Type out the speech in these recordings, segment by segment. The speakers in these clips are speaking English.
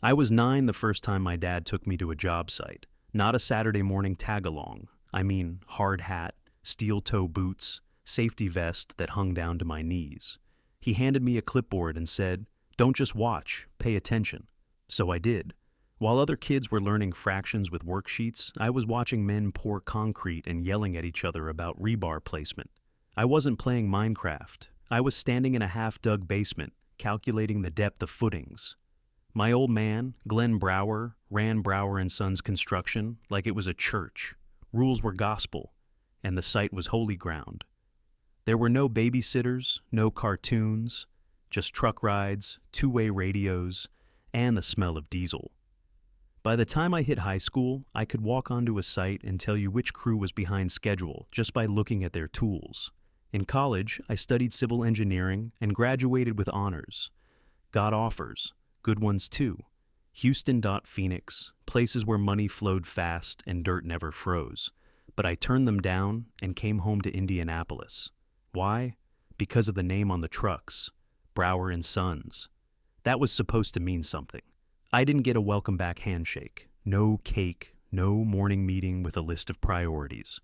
I was 9 the first time my dad took me to a job site. Not a Saturday morning tag-along. I mean, hard hat, steel-toe boots, safety vest that hung down to my knees. He handed me a clipboard and said, "Don't just watch, pay attention." So I did. While other kids were learning fractions with worksheets, I was watching men pour concrete and yelling at each other about rebar placement. I wasn't playing Minecraft. I was standing in a half-dug basement, calculating the depth of footings. My old man, Glenn Brower, ran Brower and Sons Construction like it was a church. Rules were gospel, and the site was holy ground. There were no babysitters, no cartoons, just truck rides, two-way radios, and the smell of diesel. By the time I hit high school, I could walk onto a site and tell you which crew was behind schedule just by looking at their tools. In college, I studied civil engineering and graduated with honors. Got offers, good ones too. Houston, Phoenix, places where money flowed fast and dirt never froze. But I turned them down and came home to Indianapolis. Why? Because of the name on the trucks, Brower and Sons. That was supposed to mean something. I didn't get a welcome back handshake, no cake, no morning meeting with a list of priorities.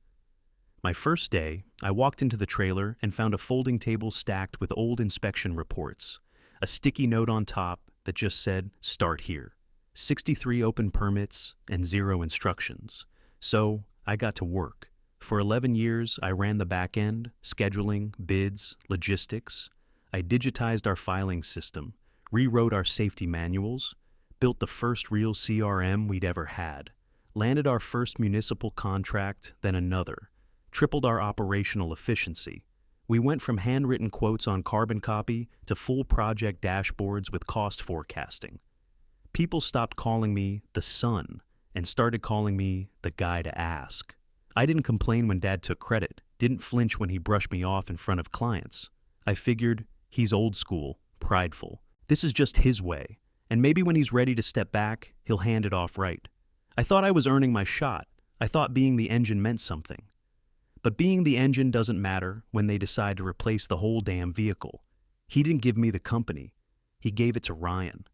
My first day, I walked into the trailer and found a folding table stacked with old inspection reports, a sticky note on top that just said, "Start here." 63 open permits and 0 instructions. So I got to work. For 11 years, I ran the back end, scheduling, bids, logistics. I digitized our filing system, rewrote our safety manuals, built the first real CRM we'd ever had, landed our first municipal contract, then another, tripled our operational efficiency. We went from handwritten quotes on carbon copy to full project dashboards with cost forecasting. People stopped calling me the son and started calling me the guy to ask. I didn't complain when Dad took credit, didn't flinch when he brushed me off in front of clients. I figured, he's old school, prideful. This is just his way, and maybe when he's ready to step back, he'll hand it off right. I thought I was earning my shot. I thought being the engine meant something. But being the engine doesn't matter when they decide to replace the whole damn vehicle. He didn't give me the company. He gave it to Ryan.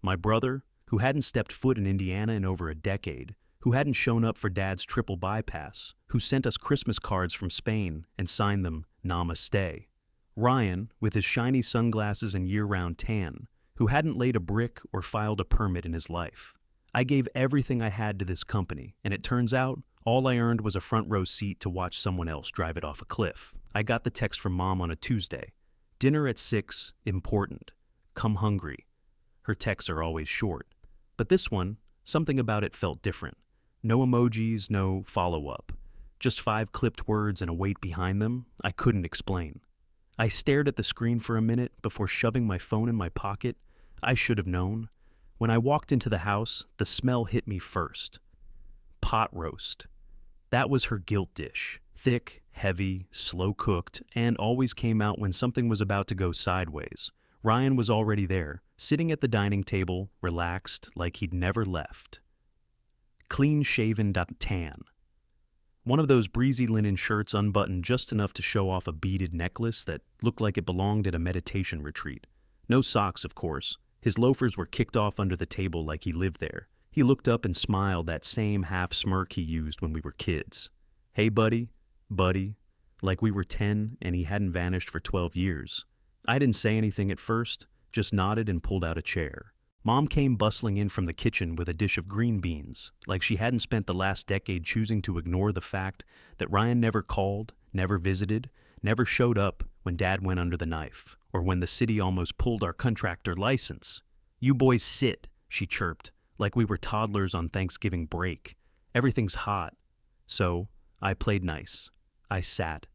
My brother, who hadn't stepped foot in Indiana in over a decade, who hadn't shown up for Dad's triple bypass, who sent us Christmas cards from Spain and signed them Namaste. Ryan, with his shiny sunglasses and year-round tan, who hadn't laid a brick or filed a permit in his life. I gave everything I had to this company, and it turns out all I earned was a front row seat to watch someone else drive it off a cliff. I got the text from Mom on a Tuesday. Dinner at 6, important. Come hungry. Her texts are always short. But this one, something about it felt different. No emojis, no follow-up. Just 5 clipped words and a weight behind them I couldn't explain. I stared at the screen for a minute before shoving my phone in my pocket. I should have known. When I walked into the house, the smell hit me first. Pot roast. That was her guilt dish. Thick, heavy, slow-cooked, and always came out when something was about to go sideways. Ryan was already there, sitting at the dining table, relaxed, like he'd never left. Clean-shaven tan. One of those breezy linen shirts unbuttoned just enough to show off a beaded necklace that looked like it belonged at a meditation retreat. No socks, of course. His loafers were kicked off under the table like he lived there. He looked up and smiled that same half smirk he used when we were kids. Hey, buddy, like we were 10 and he hadn't vanished for 12 years. I didn't say anything at first, just nodded and pulled out a chair. Mom came bustling in from the kitchen with a dish of green beans, like she hadn't spent the last decade choosing to ignore the fact that Ryan never called, never visited, never showed up when Dad went under the knife, or when the city almost pulled our contractor license. "You boys sit," she chirped, like we were toddlers on Thanksgiving break. "Everything's hot." So, I played nice. I sat.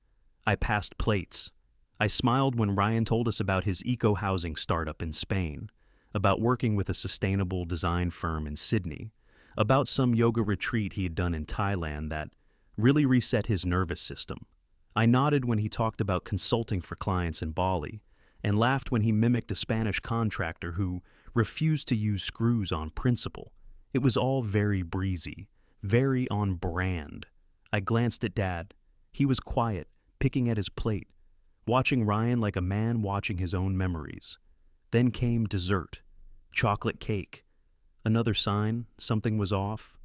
I passed plates. I smiled when Ryan told us about his eco-housing startup in Spain, about working with a sustainable design firm in Sydney, about some yoga retreat he had done in Thailand that really reset his nervous system. I nodded when he talked about consulting for clients in Bali, and laughed when he mimicked a Spanish contractor who refused to use screws on principle. It was all very breezy, very on brand. I glanced at Dad. He was quiet, picking at his plate, watching Ryan like a man watching his own memories. Then came dessert, chocolate cake, Another sign something was off.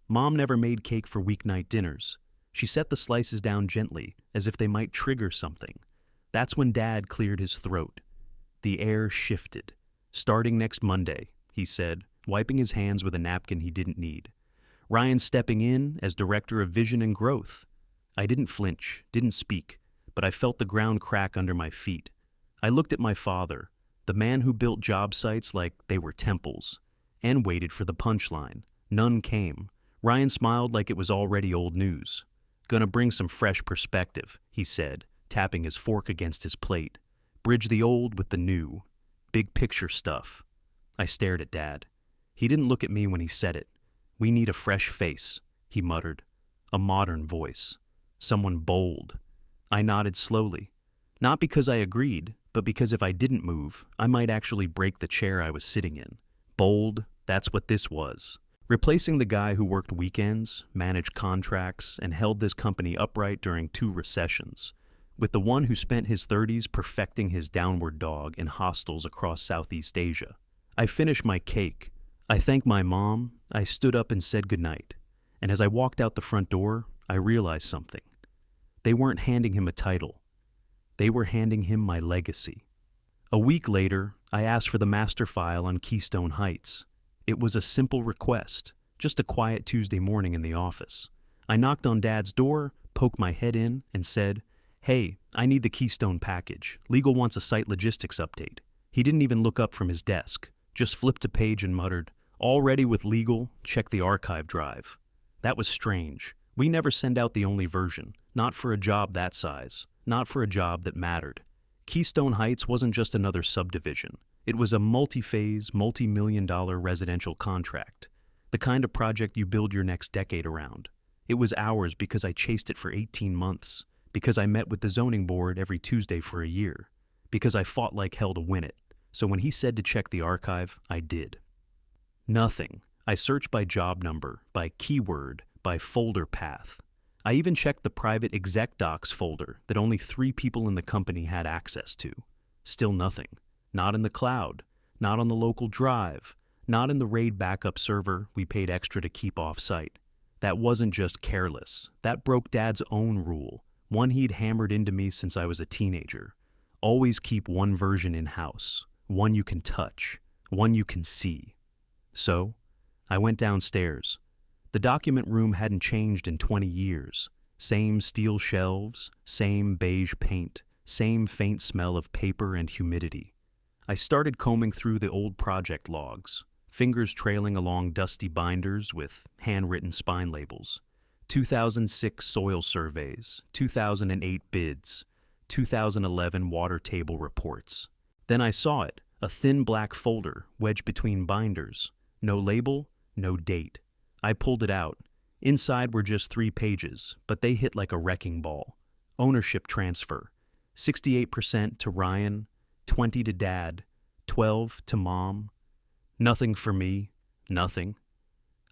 Mom never made cake for weeknight dinners. She set the slices down gently, as if they might trigger something. That's when Dad cleared his throat. The air shifted. "Starting next Monday," he said, wiping his hands with a napkin he didn't need. "Ryan's stepping in as Director of Vision and Growth." I didn't flinch, didn't speak, but I felt the ground crack under my feet. I looked at my father, the man who built job sites like they were temples, and waited for the punchline. None came. Ryan smiled like it was already old news. "Gonna bring some fresh perspective," he said, tapping his fork against his plate. "Bridge the old with the new. Big picture stuff." I stared at Dad. He didn't look at me when he said it. "We need a fresh face," he muttered. "A modern voice. Someone bold." I nodded slowly. Not because I agreed, but because if I didn't move, I might actually break the chair I was sitting in. Bold, that's what this was. Replacing the guy who worked weekends, managed contracts, and held this company upright during 2 recessions, with the one who spent his 30s perfecting his downward dog in hostels across Southeast Asia. I finished my cake. I thanked my mom. I stood up and said goodnight. And as I walked out the front door, I realized something. They weren't handing him a title. They were handing him my legacy. A week later, I asked for the master file on Keystone Heights. It was a simple request, just a quiet Tuesday morning in the office. I knocked on Dad's door, poked my head in, and said, "Hey, I need the Keystone package. Legal wants a site logistics update." He didn't even look up from his desk, just flipped a page and muttered, "All ready with legal, check the archive drive." That was strange. We never send out the only version, not for a job that size, not for a job that mattered. Keystone Heights wasn't just another subdivision. It was a multi-phase, multi-million-dollar residential contract, the kind of project you build your next decade around. It was ours because I chased it for 18 months, because I met with the zoning board every Tuesday for a year, because I fought like hell to win it. So when he said to check the archive, I did. Nothing. I searched by job number, by keyword, by folder path. I even checked the private exec docs folder that only 3 people in the company had access to. Still nothing. Not in the cloud, not on the local drive, not in the RAID backup server we paid extra to keep off-site. That wasn't just careless. That broke Dad's own rule, one he'd hammered into me since I was a teenager. Always keep one version in-house, one you can touch, one you can see. So, I went downstairs. The document room hadn't changed in 20 years. Same steel shelves, same beige paint, same faint smell of paper and humidity. I started combing through the old project logs, fingers trailing along dusty binders with handwritten spine labels. 2006 soil surveys, 2008 bids, 2011 water table reports. Then I saw it, a thin black folder wedged between binders. No label, no date. I pulled it out. Inside were just 3 pages, but they hit like a wrecking ball. Ownership transfer. 68% to Ryan, 20 to Dad, 12 to Mom. Nothing for me, nothing.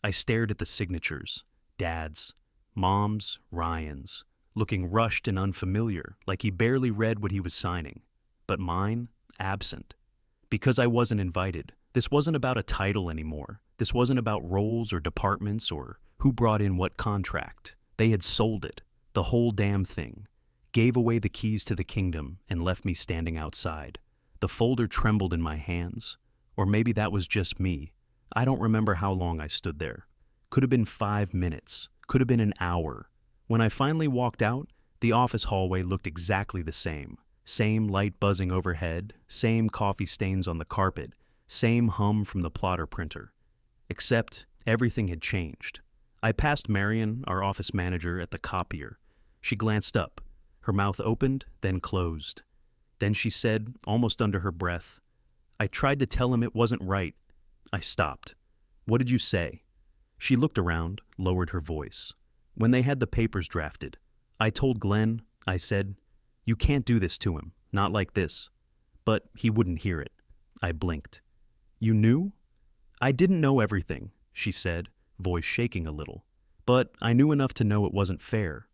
I stared at the signatures. Dad's, Mom's, Ryan's, looking rushed and unfamiliar, like he barely read what he was signing. But mine, absent. Because I wasn't invited. This wasn't about a title anymore. This wasn't about roles or departments or who brought in what contract. They had sold it, the whole damn thing. Gave away the keys to the kingdom and left me standing outside. The folder trembled in my hands. Or maybe that was just me. I don't remember how long I stood there. Could have been 5 minutes. Could have been an hour. When I finally walked out, the office hallway looked exactly the same. Same light buzzing overhead, same coffee stains on the carpet, same hum from the plotter printer. Except everything had changed. I passed Marion, our office manager, at the copier. She glanced up. Her mouth opened, then closed. Then she said, almost under her breath, "I tried to tell him it wasn't right." I stopped. "What did you say?" She looked around, lowered her voice. "When they had the papers drafted, I told Glenn," I said, "you can't do this to him, not like this." But he wouldn't hear it. I blinked. "You knew?" "I didn't know everything," she said, voice shaking a little. "But I knew enough to know it wasn't fair."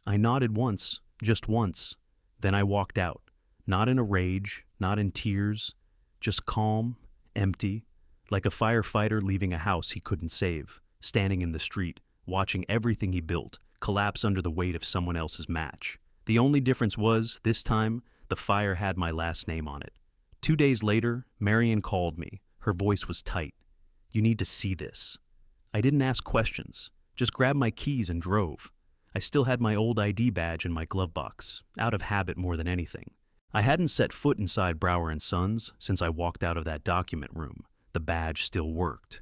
I nodded once, just once. Then I walked out. Not in a rage, not in tears, just calm, empty. like a firefighter leaving a house he couldn't save, standing in the street, watching everything he built collapse under the weight of someone else's match. The only difference was, this time, the fire had my last name on it. 2 days later, Marion called me. Her voice was tight. "You need to see this." I didn't ask questions, just grabbed my keys and drove. I still had my old ID badge in my glove box, out of habit more than anything. I hadn't set foot inside Brower and Sons since I walked out of that document room. The badge still worked.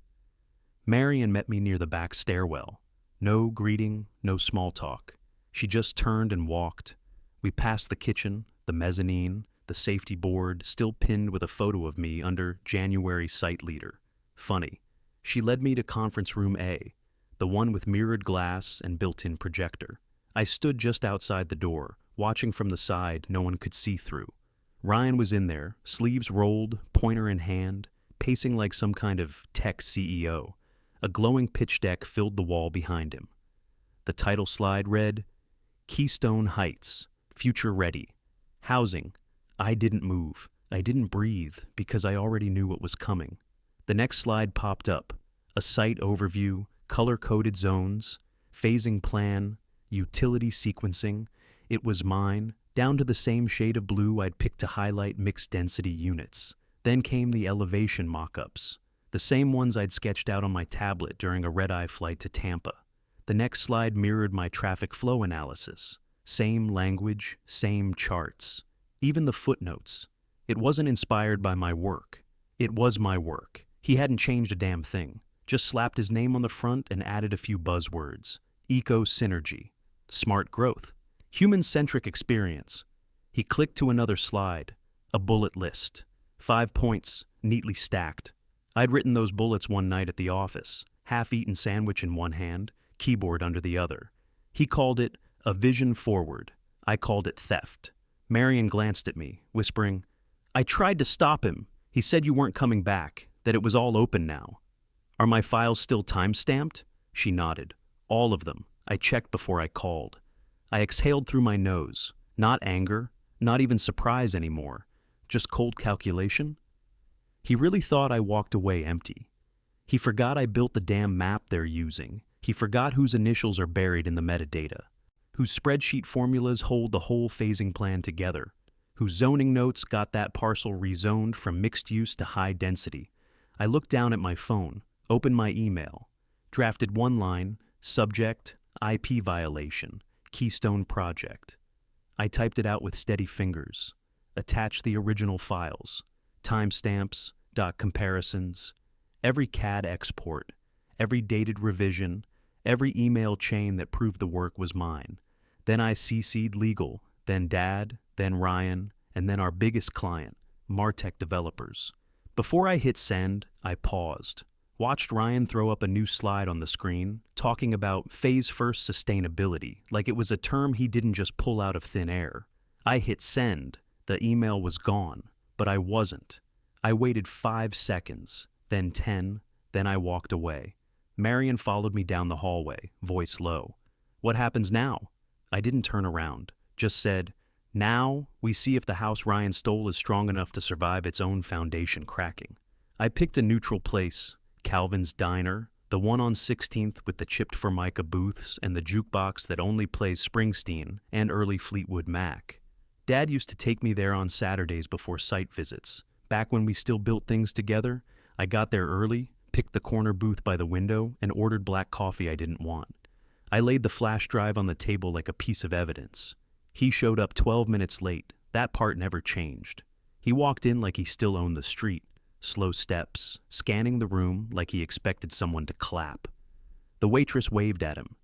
Marion met me near the back stairwell. No greeting, no small talk. She just turned and walked. We passed the kitchen, the mezzanine, the safety board, still pinned with a photo of me under January site leader. Funny. She led me to conference room A, the one with mirrored glass and built-in projector. I stood just outside the door, watching from the side no one could see through. Ryan was in there, sleeves rolled, pointer in hand, pacing like some kind of tech CEO. A glowing pitch deck filled the wall behind him. The title slide read, Keystone Heights, Future Ready. Housing. I didn't move. I didn't breathe because I already knew what was coming. The next slide popped up. A site overview, color-coded zones, phasing plan, utility sequencing. It was mine, down to the same shade of blue I'd picked to highlight mixed-density units. Then came the elevation mock-ups, the same ones I'd sketched out on my tablet during a red-eye flight to Tampa. The next slide mirrored my traffic flow analysis. Same language, same charts. Even the footnotes. It wasn't inspired by my work. It was my work. He hadn't changed a damn thing. Just slapped his name on the front and added a few buzzwords. Eco-synergy. Smart growth. Human-centric experience. He clicked to another slide. A bullet list. 5 points, neatly stacked. I'd written those bullets one night at the office. Half-eaten sandwich in one hand, keyboard under the other. He called it a vision forward. I called it theft. Marion glanced at me, whispering, "I tried to stop him. He said you weren't coming back, that it was all open now." "Are my files still time-stamped?" She nodded. "All of them. I checked before I called." I exhaled through my nose. Not anger, not even surprise anymore. Just cold calculation. He really thought I walked away empty. He forgot I built the damn map they're using. He forgot whose initials are buried in the metadata, whose spreadsheet formulas hold the whole phasing plan together, whose zoning notes got that parcel rezoned from mixed use to high density. I looked down at my phone, opened my email, drafted one line, subject, IP violation, Keystone Project. I typed it out with steady fingers, attached the original files, timestamps, comparisons, every CAD export, every dated revision, every email chain that proved the work was mine. Then I CC'd legal, then Dad, then Ryan, and then our biggest client, Martech Developers. Before I hit send, I paused, watched Ryan throw up a new slide on the screen, talking about phase-first sustainability, like it was a term he didn't just pull out of thin air. I hit send. The email was gone, but I wasn't. I waited 5 seconds, then 10, then I walked away. Marion followed me down the hallway, voice low. "What happens now?" I didn't turn around, just said, "Now we see if the house Ryan stole is strong enough to survive its own foundation cracking." I picked a neutral place, Calvin's Diner, the one on 16th with the chipped Formica booths and the jukebox that only plays Springsteen and early Fleetwood Mac. Dad used to take me there on Saturdays before site visits. Back when we still built things together, I got there early, picked the corner booth by the window, and ordered black coffee I didn't want. I laid the flash drive on the table like a piece of evidence. He showed up 12 minutes late. That part never changed. He walked in like he still owned the street. Slow steps, scanning the room like he expected someone to clap. The waitress waved at him.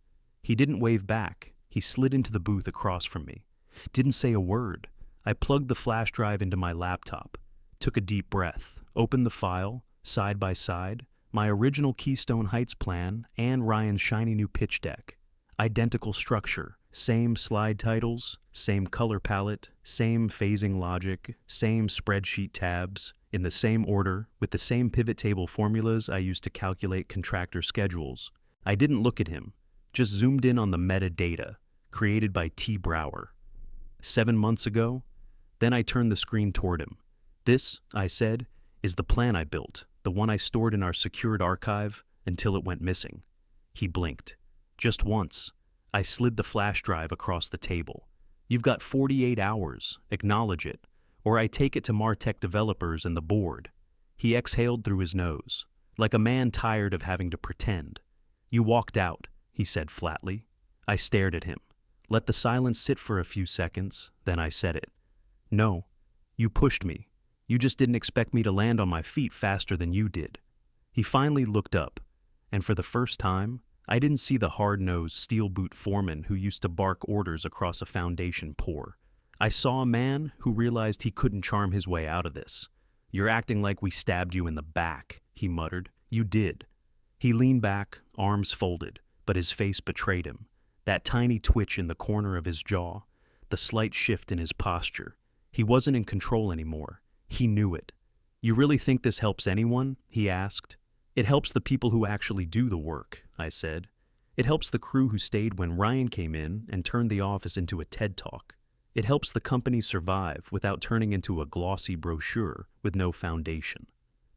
He didn't wave back. He slid into the booth across from me. Didn't say a word. I plugged the flash drive into my laptop, took a deep breath, opened the file, side by side, my original Keystone Heights plan and Ryan's shiny new pitch deck. Identical structure, same slide titles, same color palette, same phasing logic, same spreadsheet tabs, in the same order, with the same pivot table formulas I used to calculate contractor schedules. I didn't look at him, just zoomed in on the metadata, created by T. Brower. 7 months ago, then I turned the screen toward him. "This," I said, "is the plan I built. the one I stored in our secured archive until it went missing. He blinked. Just once. I slid the flash drive across the table. You've got 48 hours. Acknowledge it. Or I take it to Martech developers and the board. He exhaled through his nose, like a man tired of having to pretend. You walked out, he said flatly. I stared at him. Let the silence sit for a few seconds, then I said it. No, you pushed me. You just didn't expect me to land on my feet faster than you did. He finally looked up, and for the first time, I didn't see the hard-nosed, steel-boot foreman who used to bark orders across a foundation pour. I saw a man who realized he couldn't charm his way out of this. You're acting like we stabbed you in the back, he muttered. You did. He leaned back, arms folded, but his face betrayed him. That tiny twitch in the corner of his jaw, the slight shift in his posture. He wasn't in control anymore. He knew it. You really think this helps anyone? He asked. It helps the people who actually do the work, I said. It helps the crew who stayed when Ryan came in and turned the office into a TED Talk. It helps the company survive without turning into a glossy brochure with no foundation.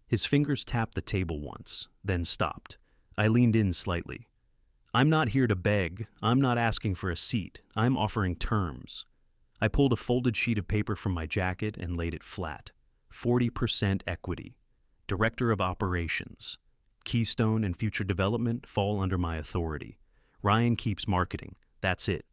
His fingers tapped the table once, then stopped. I leaned in slightly. I'm not here to beg. I'm not asking for a seat. I'm offering terms. I pulled a folded sheet of paper from my jacket and laid it flat. 40% equity. Director of Operations. Keystone and future development fall under my authority. Ryan keeps marketing. That's it.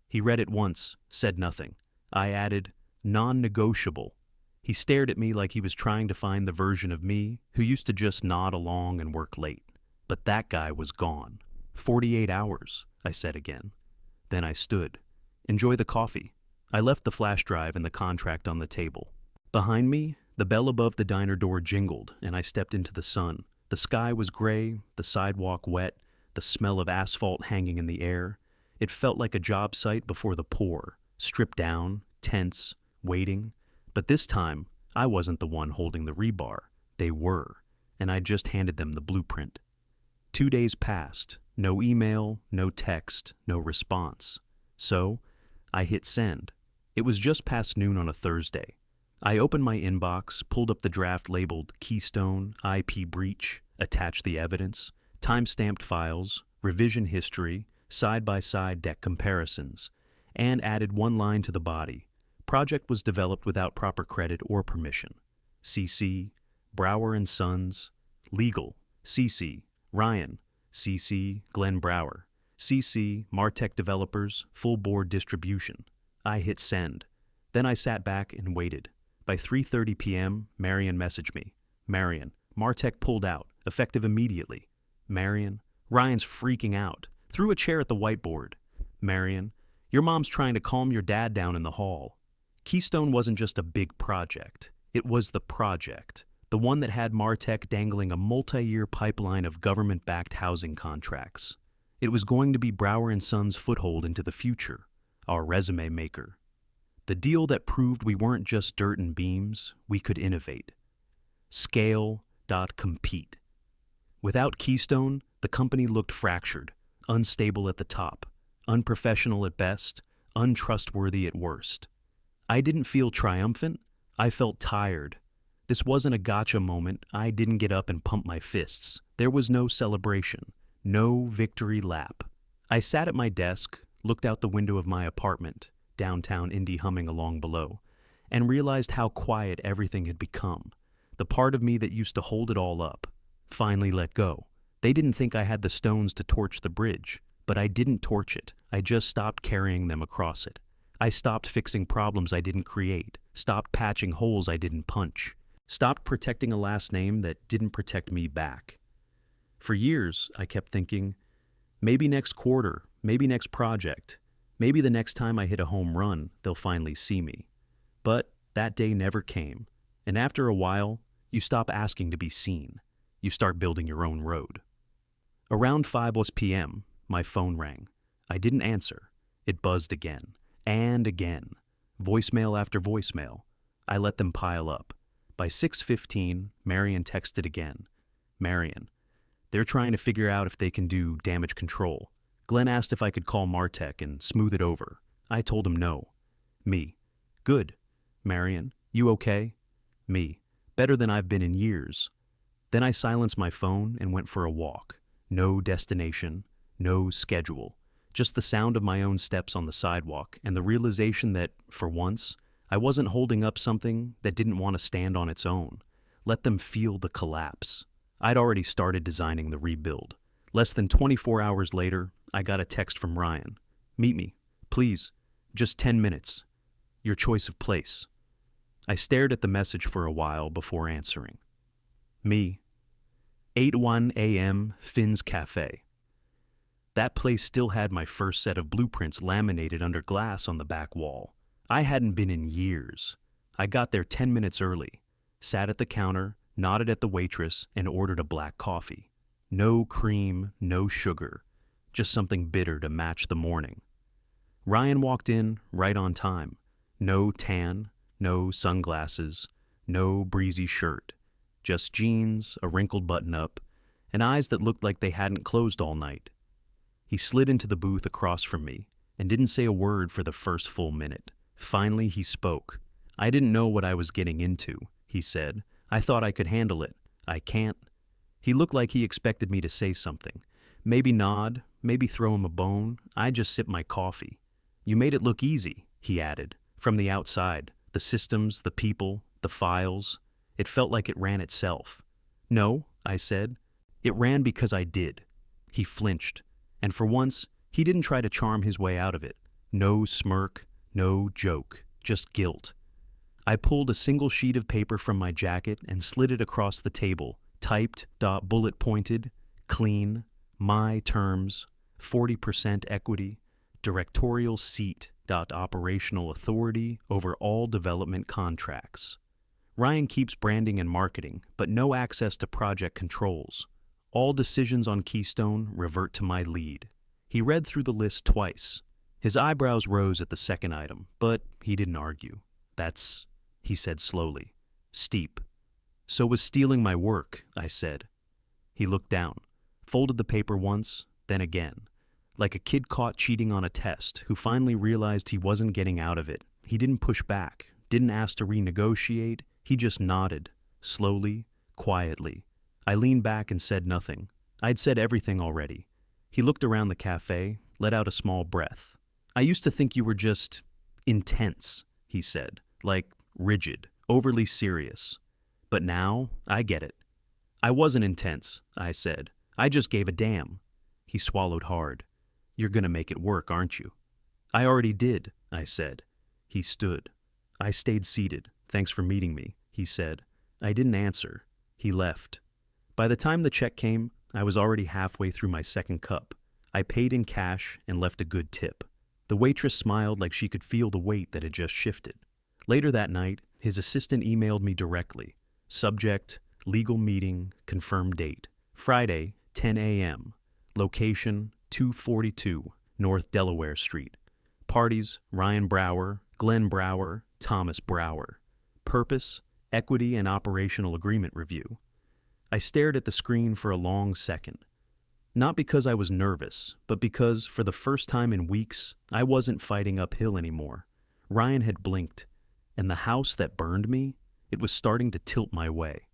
He read it once, said nothing. I added, non-negotiable. He stared at me like he was trying to find the version of me who used to just nod along and work late. But that guy was gone. 48 hours, I said again. Then I stood. Enjoy the coffee. I left the flash drive and the contract on the table. Behind me, the bell above the diner door jingled, and I stepped into the sun. The sky was gray, the sidewalk wet, the smell of asphalt hanging in the air. It felt like a job site before the pour, stripped down, tense, waiting. But this time, I wasn't the one holding the rebar. They were, and I just handed them the blueprint. 2 days passed. No email, no text, no response. So, I hit send. It was just past noon on a Thursday. I opened my inbox, pulled up the draft labeled Keystone, IP breach, attached the evidence, time-stamped files, revision history, side-by-side deck comparisons, and added one line to the body. Project was developed without proper credit or permission. CC, Brower and Sons, Legal, CC, Ryan, CC, Glenn Brower, CC, Martech Developers, full board distribution. I hit send. Then I sat back and waited. By 3:30 p.m., Marion messaged me. Marion, Martech pulled out, effective immediately. Marion, Ryan's freaking out. Threw a chair at the whiteboard. Marion, your mom's trying to calm your dad down in the hall. Keystone wasn't just a big project. It was the project. The one that had Martech dangling a multi-year pipeline of government-backed housing contracts. It was going to be Brower and Sons' foothold into the future, our resume maker. The deal that proved we weren't just dirt and beams, we could innovate. Scale.compete. Without Keystone, the company looked fractured, unstable at the top, unprofessional at best, untrustworthy at worst. I didn't feel triumphant, I felt tired. This wasn't a gotcha moment. I didn't get up and pump my fists. There was no celebration, no victory lap. I sat at my desk, looked out the window of my apartment, downtown Indy humming along below, and realized how quiet everything had become. The part of me that used to hold it all up finally let go. They didn't think I had the stones to torch the bridge, but I didn't torch it. I just stopped carrying them across it. I stopped fixing problems I didn't create, stopped patching holes I didn't punch, stopped protecting a last name that didn't protect me back. For years, I kept thinking, maybe next quarter, maybe next project, maybe the next time I hit a home run, they'll finally see me. But that day never came, and after a while, you stop asking to be seen. You start building your own road. Around 5 p.m., my phone rang. I didn't answer. It buzzed again, and again. Voicemail after voicemail. I let them pile up. By 6:15, Marion texted again. Marion, they're trying to figure out if they can do damage control. Glenn asked if I could call Martech and smooth it over. I told him no. Me, good. Marion, you okay? Me, better than I've been in years. Then I silenced my phone and went for a walk. No destination, no schedule, just the sound of my own steps on the sidewalk and the realization that, for once, I wasn't holding up something that didn't want to stand on its own. Let them feel the collapse. I'd already started designing the rebuild. Less than 24 hours later, I got a text from Ryan. "Meet me, please. Just 10 minutes. Your choice of place." I stared at the message for a while before answering. Me. 8:01 a.m. Finn's Cafe. That place still had my first set of blueprints laminated under glass on the back wall. I hadn't been in years. I got there 10 minutes early, sat at the counter, nodded at the waitress, and ordered a black coffee. No cream, no sugar, just something bitter to match the morning. Ryan walked in right on time. No tan, no sunglasses, no breezy shirt. Just jeans, a wrinkled button-up, and eyes that looked like they hadn't closed all night. He slid into the booth across from me and didn't say a word for the first full minute. Finally, he spoke. "I didn't know what I was getting into," he said. "I thought I could handle it. I can't." He looked like he expected me to say something. Maybe nod, maybe throw him a bone. I just sipped my coffee. "You made it look easy," he added. "From the outside, the systems, the people, the files. It felt like it ran itself." "No," I said. "It ran because I did." He flinched, and for once, he didn't try to charm his way out of it. No smirk, no joke, just guilt. I pulled a single sheet of paper from my jacket and slid it across the table, typed, bullet pointed, clean, my terms, 40% equity, directorial seat, operational authority over all development contracts. Ryan keeps branding and marketing, but no access to project controls. All decisions on Keystone revert to my lead. He read through the list twice. His eyebrows rose at the second item, but he didn't argue. "That's," he said slowly, "steep." "So was stealing my work," I said. He looked down, folded the paper once, then again. Like a kid caught cheating on a test, who finally realized he wasn't getting out of it. He didn't push back, didn't ask to renegotiate, he just nodded, slowly, quietly. I leaned back and said nothing. I'd said everything already. He looked around the cafe, let out a small breath. "I used to think you were just intense," he said, "like rigid, overly serious. But now, I get it." "I wasn't intense," I said. "I just gave a damn." He swallowed hard. "You're gonna make it work, aren't you?" "I already did," I said. He stood. I stayed seated. "Thanks for meeting me," he said. I didn't answer. He left. By the time the check came, I was already halfway through my second cup. I paid in cash and left a good tip. The waitress smiled like she could feel the weight that had just shifted. Later that night, his assistant emailed me directly. Subject, legal meeting, confirmed date. Friday, 10 a.m. Location, 242 North Delaware Street. Parties, Ryan Brower, Glenn Brower, Thomas Brower. Purpose, equity and operational agreement review. I stared at the screen for a long second. Not because I was nervous, but because, for the first time in weeks, I wasn't fighting uphill anymore. Ryan had blinked, and the house that burned me, it was starting to tilt my way.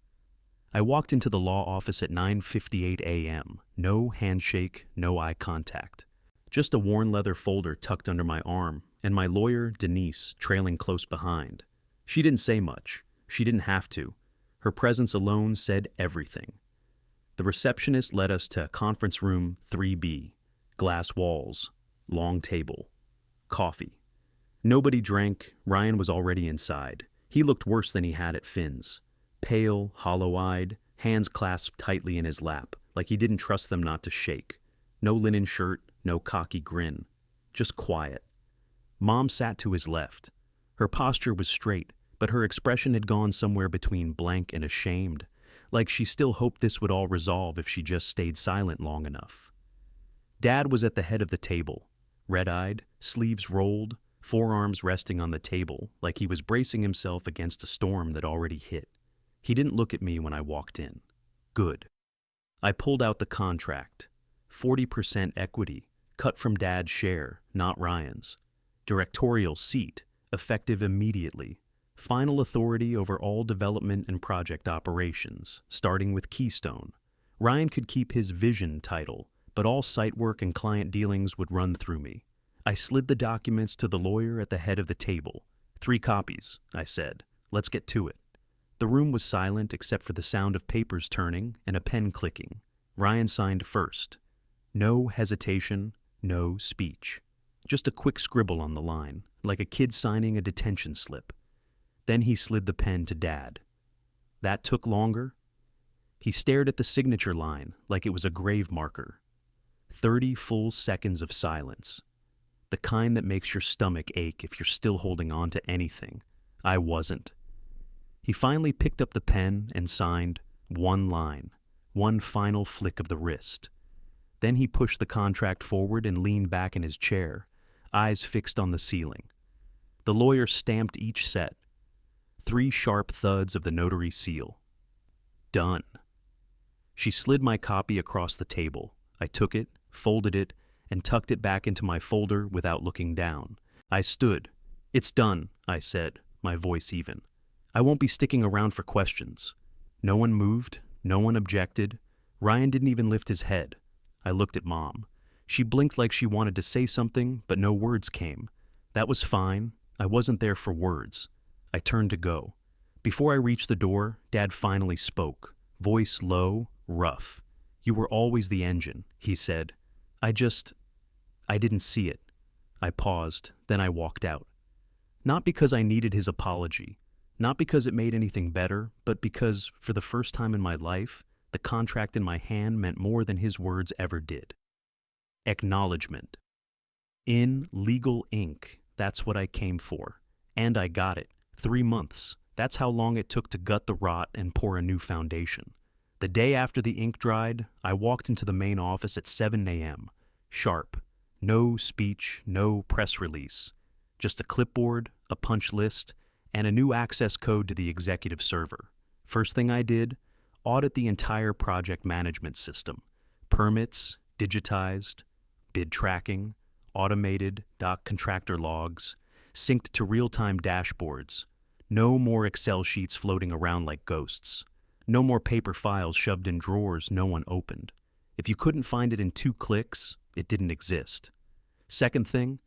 I walked into the law office at 9:58 a.m. No handshake, no eye contact. Just a worn leather folder tucked under my arm, and my lawyer, Denise, trailing close behind. She didn't say much. She didn't have to. Her presence alone said everything. The receptionist led us to conference room 3B. Glass walls, long table, coffee. Nobody drank. Ryan was already inside. He looked worse than he had at Finn's. Pale, hollow-eyed, hands clasped tightly in his lap, like he didn't trust them not to shake. No linen shirt, no cocky grin. Just quiet. Mom sat to his left. Her posture was straight, but her expression had gone somewhere between blank and ashamed, like she still hoped this would all resolve if she just stayed silent long enough. Dad was at the head of the table, red-eyed, sleeves rolled, forearms resting on the table, like he was bracing himself against a storm that already hit. He didn't look at me when I walked in. Good. I pulled out the contract. 40% equity, cut from Dad's share, not Ryan's. Directorial seat, effective immediately. final authority over all development and project operations, starting with Keystone. Ryan could keep his vision title, but all site work and client dealings would run through me. I slid the documents to the lawyer at the head of the table. 3 copies, I said. Let's get to it. The room was silent except for the sound of papers turning and a pen clicking. Ryan signed first. No hesitation, no speech. Just a quick scribble on the line, like a kid signing a detention slip. Then he slid the pen to Dad. That took longer. He stared at the signature line like it was a grave marker. 30 full seconds of silence. The kind that makes your stomach ache if you're still holding on to anything. I wasn't. He finally picked up the pen and signed one line, one final flick of the wrist. Then he pushed the contract forward and leaned back in his chair, eyes fixed on the ceiling. The lawyer stamped each set. 3 sharp thuds of the notary seal. Done. She slid my copy across the table. I took it, folded it, and tucked it back into my folder without looking down. I stood. It's done, I said, my voice even. I won't be sticking around for questions. No one moved. No one objected. Ryan didn't even lift his head. I looked at Mom. She blinked like she wanted to say something, but no words came. That was fine. I wasn't there for words. I turned to go. Before I reached the door, Dad finally spoke, voice low, rough. You were always the engine, he said. I didn't see it. I paused, then I walked out. Not because I needed his apology, not because it made anything better, but because, for the first time in my life, the contract in my hand meant more than his words ever did. Acknowledgement. In legal ink, that's what I came for. And I got it. 3 months. That's how long it took to gut the rot and pour a new foundation. The day after the ink dried, I walked into the main office at 7 a.m. Sharp. No speech, no press release. Just a clipboard, a punch list, and a new access code to the executive server. First thing I did, audit the entire project management system. Permits, digitized, bid tracking, automated, doc contractor logs, synced to real-time dashboards. No more Excel sheets floating around like ghosts. No more paper files shoved in drawers no one opened. If you couldn't find it in 2 clicks, it didn't exist. Second thing,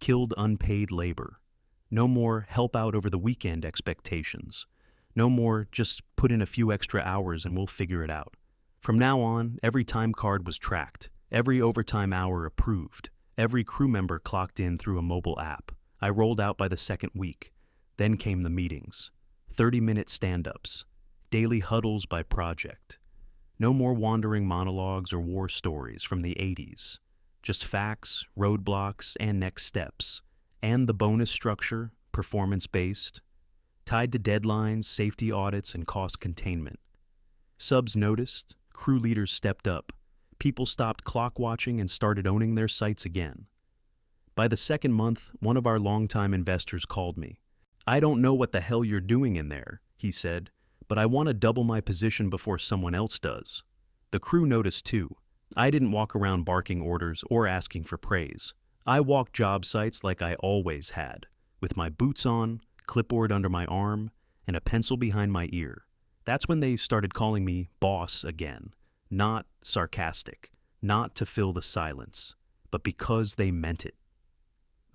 killed unpaid labor. No more help out over the weekend expectations. No more just put in a few extra hours and we'll figure it out. From now on, every time card was tracked, every overtime hour approved, every crew member clocked in through a mobile app. I rolled out by the 2nd week. Then came the meetings. 30-minute stand-ups. Daily huddles by project. No more wandering monologues or war stories from the 80s. Just facts, roadblocks, and next steps. And the bonus structure, performance-based, tied to deadlines, safety audits, and cost containment. Subs noticed, crew leaders stepped up, people stopped clock watching and started owning their sites again. By the 2nd month, one of our longtime investors called me. I don't know what the hell you're doing in there, he said, but I want to double my position before someone else does. The crew noticed too. I didn't walk around barking orders or asking for praise. I walked job sites like I always had, with my boots on, clipboard under my arm, and a pencil behind my ear. That's when they started calling me boss again. Not sarcastic, not to fill the silence, but because they meant it.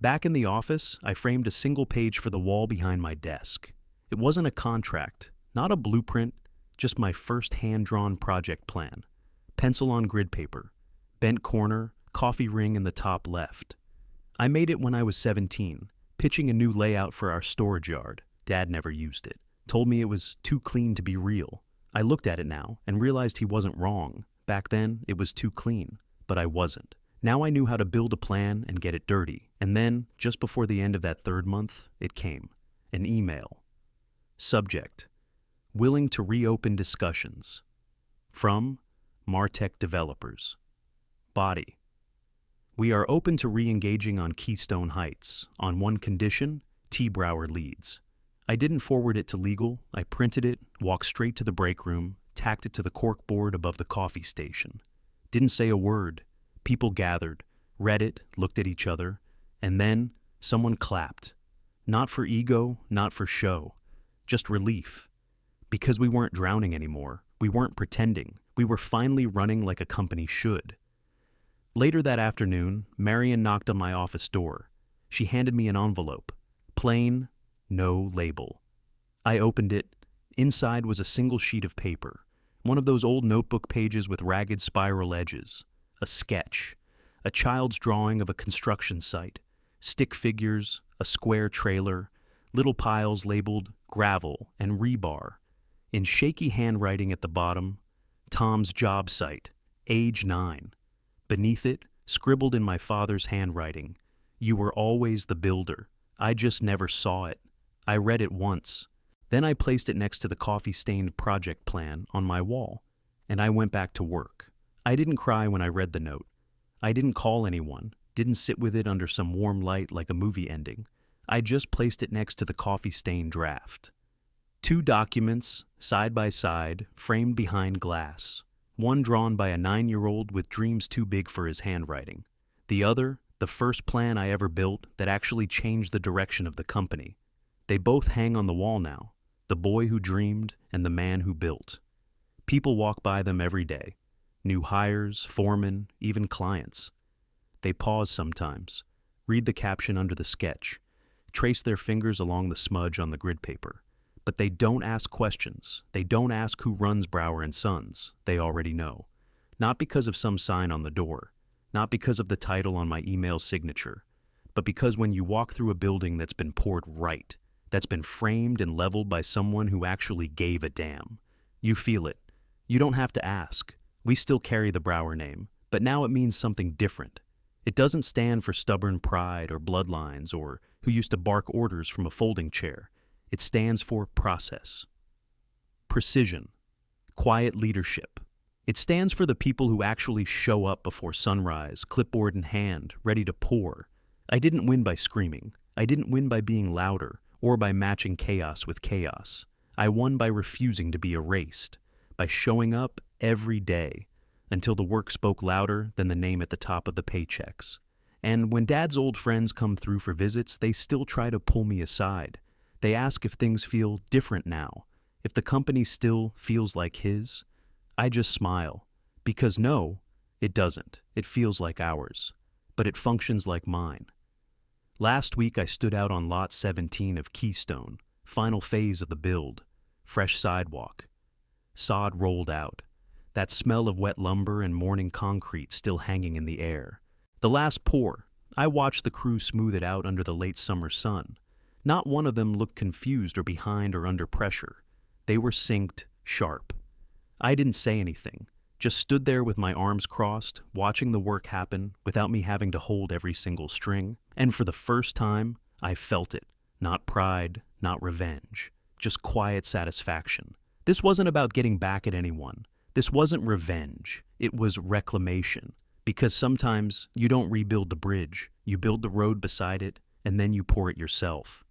Back in the office, I framed a single page for the wall behind my desk. It wasn't a contract, not a blueprint, just my first hand-drawn project plan. Pencil on grid paper, bent corner, coffee ring in the top left. I made it when I was 17, pitching a new layout for our storage yard. Dad never used it. Told me it was too clean to be real. I looked at it now and realized he wasn't wrong. Back then, it was too clean, but I wasn't. Now I knew how to build a plan and get it dirty. And then, just before the end of that 3rd month, it came. An email. Subject: willing to reopen discussions. From Martech Developers. Body: we are open to re-engaging on Keystone Heights, on one condition: T. Brower leads. I didn't forward it to legal. I printed it, walked straight to the break room, tacked it to the corkboard above the coffee station. Didn't say a word. People gathered, read it, looked at each other, and then someone clapped. Not for ego, not for show. just relief. Because we weren't drowning anymore, we weren't pretending, we were finally running like a company should. Later that afternoon, Marion knocked on my office door. She handed me an envelope. Plain, no label. I opened it. Inside was a single sheet of paper, one of those old notebook pages with ragged spiral edges. A sketch, a child's drawing of a construction site, stick figures, a square trailer, little piles labeled gravel and rebar. In shaky handwriting at the bottom, Tom's job site, age 9. Beneath it, scribbled in my father's handwriting, "You were always the builder. I just never saw it." I read it once. Then I placed it next to the coffee-stained project plan on my wall, and I went back to work. I didn't cry when I read the note. I didn't call anyone, didn't sit with it under some warm light like a movie ending. I just placed it next to the coffee-stained draft. 2 documents, side by side, framed behind glass. One drawn by a 9-year-old with dreams too big for his handwriting. The other, the first plan I ever built that actually changed the direction of the company. They both hang on the wall now, the boy who dreamed and the man who built. People walk by them every day. New hires, foremen, even clients. They pause sometimes, read the caption under the sketch, trace their fingers along the smudge on the grid paper. But they don't ask questions. They don't ask who runs Brower & Sons. They already know. Not because of some sign on the door, not because of the title on my email signature, but because when you walk through a building that's been poured right, that's been framed and leveled by someone who actually gave a damn, you feel it. You don't have to ask. We still carry the Brower name, but now it means something different. It doesn't stand for stubborn pride or bloodlines or who used to bark orders from a folding chair. It stands for process, precision, quiet leadership. It stands for the people who actually show up before sunrise, clipboard in hand, ready to pour. I didn't win by screaming. I didn't win by being louder or by matching chaos with chaos. I won by refusing to be erased, by showing up every day until the work spoke louder than the name at the top of the paychecks. And when Dad's old friends come through for visits, they still try to pull me aside. They ask if things feel different now, if the company still feels like his. I just smile, because no, it doesn't. It feels like ours, but it functions like mine. Last week I stood out on Lot 17 of Keystone, final phase of the build, fresh sidewalk. Sod rolled out, that smell of wet lumber and morning concrete still hanging in the air. The last pour, I watched the crew smooth it out under the late summer sun. Not one of them looked confused or behind or under pressure. They were synced, sharp. I didn't say anything, just stood there with my arms crossed, watching the work happen without me having to hold every single string. And for the first time, I felt it. Not pride, not revenge, just quiet satisfaction. This wasn't about getting back at anyone. This wasn't revenge. It was reclamation. Because sometimes you don't rebuild the bridge, you build the road beside it, and then you pour it yourself.